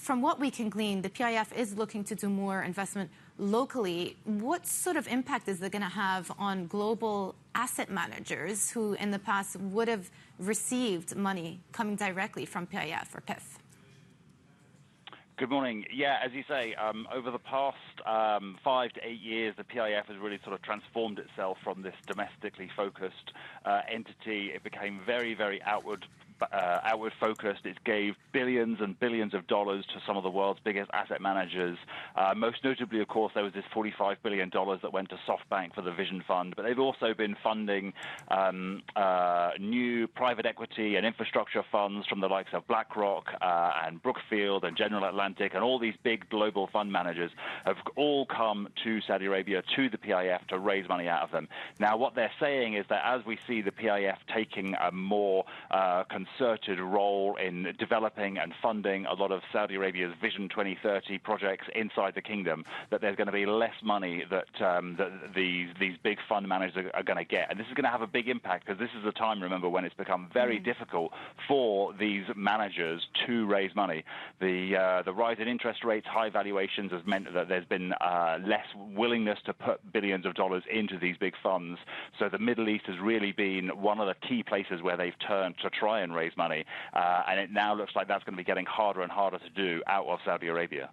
from what we can glean, the PIF is looking to do more investment locally. What sort of impact is that going to have on global asset managers who in the past would have received money coming directly from PIF or PIF? Good morning. Yeah, as you say, over the past 5 to 8 years, the PIF has really sort of transformed itself from this domestically focused entity. It became very, very outward focused. It gave billions and billions of dollars to some of the world's biggest asset managers. Most notably, of course, there was this $45 billion that went to SoftBank for the Vision Fund, but they've also been funding new private equity and infrastructure funds from the likes of BlackRock and Brookfield and General Atlantic, and all these big global fund managers have all come to Saudi Arabia, to the PIF, to raise money out of them. Now, what they're saying is that as we see the PIF taking a more concerted role in developing and funding a lot of Saudi Arabia's Vision 2030 projects inside the kingdom, that there's going to be less money that these big fund managers are going to get. And this is going to have a big impact, because this is a time, remember, when it's become very difficult for these managers to raise money. The rise in interest rates, high valuations, has meant that there's been less willingness to put billions of dollars into these big funds. So the Middle East has really been one of the key places where they've turned to try and raise money, and it now looks like that's going to be getting harder and harder to do out of Saudi Arabia.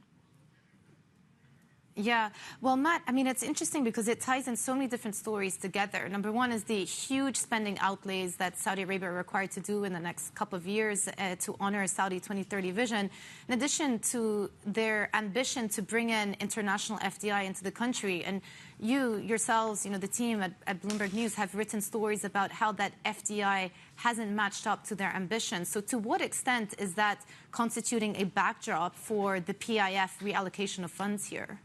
Yeah. Well, Matt, I mean, it's interesting because it ties in so many different stories together. Number one is the huge spending outlays that Saudi Arabia are required to do in the next couple of years to honor Saudi 2030 vision, in addition to their ambition to bring in international FDI into the country. And you yourselves, the team at Bloomberg News have written stories about how that FDI hasn't matched up to their ambition. So to what extent is that constituting a backdrop for the PIF reallocation of funds here?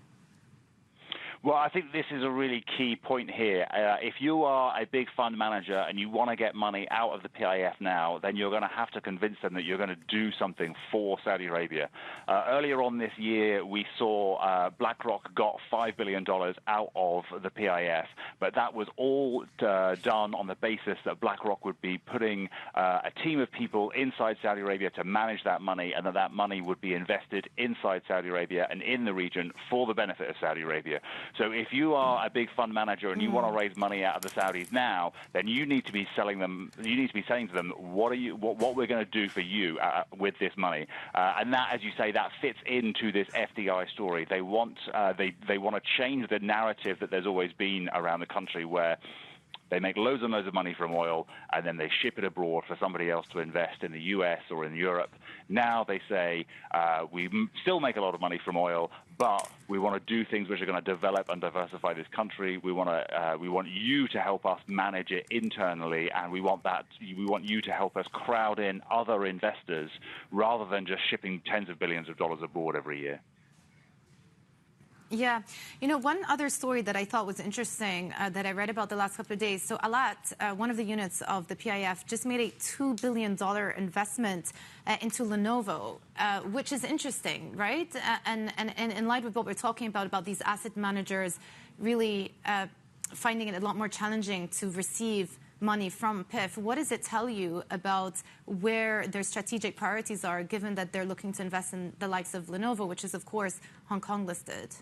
Well, I think this is a really key point here. If you are a big fund manager and you want to get money out of the PIF now, then you're going to have to convince them that you're going to do something for Saudi Arabia. Earlier on this year, we saw BlackRock got $5 billion out of the PIF, but that was all done on the basis that BlackRock would be putting a team of people inside Saudi Arabia to manage that money, and that money would be invested inside Saudi Arabia and in the region for the benefit of Saudi Arabia. So if you are a big fund manager and you want to raise money out of the Saudis now, then you need to be selling them. You need to be saying to them, what we're going to do for you with this money. And that, as you say, that fits into this FDI story. They want they want to change the narrative that there's always been around the country, where they make loads and loads of money from oil, and then they ship it abroad for somebody else to invest in the U.S. or in Europe. Now they say, we still make a lot of money from oil, but we want to do things which are going to develop and diversify this country. We want you to help us manage it internally, and we want you to help us crowd in other investors rather than just shipping tens of billions of dollars abroad every year. Yeah. One other story that I thought was interesting that I read about the last couple of days. So Alat, one of the units of the PIF, just made a $2 billion investment into Lenovo, which is interesting, right? And in light of what we're talking about these asset managers really finding it a lot more challenging to receive money from PIF, what does it tell you about where their strategic priorities are, given that they're looking to invest in the likes of Lenovo, which is, of course, Hong Kong listed?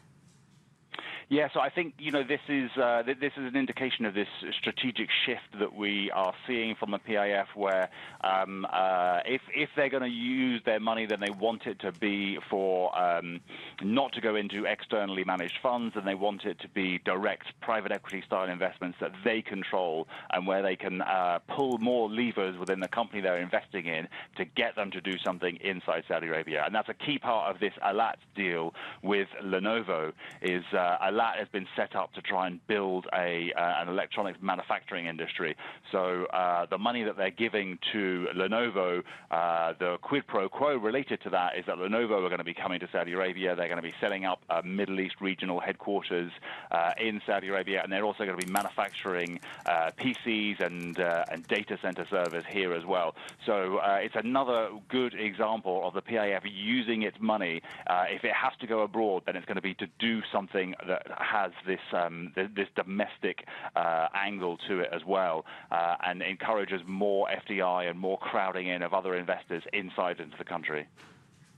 Yeah, so I think this is an indication of this strategic shift that we are seeing from the PIF, where if they're going to use their money, then they want it to be for not to go into externally managed funds, and they want it to be direct private equity style investments that they control, and where they can pull more levers within the company they're investing in to get them to do something inside Saudi Arabia. And that's a key part of this Alat deal with Lenovo. Is Alat has been set up to try and build an electronics manufacturing industry. So the money that they're giving to Lenovo, the quid pro quo related to that is that Lenovo are going to be coming to Saudi Arabia. They're going to be setting up a Middle East regional headquarters in Saudi Arabia, and they're also going to be manufacturing PCs and data center servers here as well. So it's another good example of the PIF using its money. If it has to go abroad, then it's going to be to do something that has this domestic angle to it as well, and encourages more FDI and more crowding in of other investors inside into the country.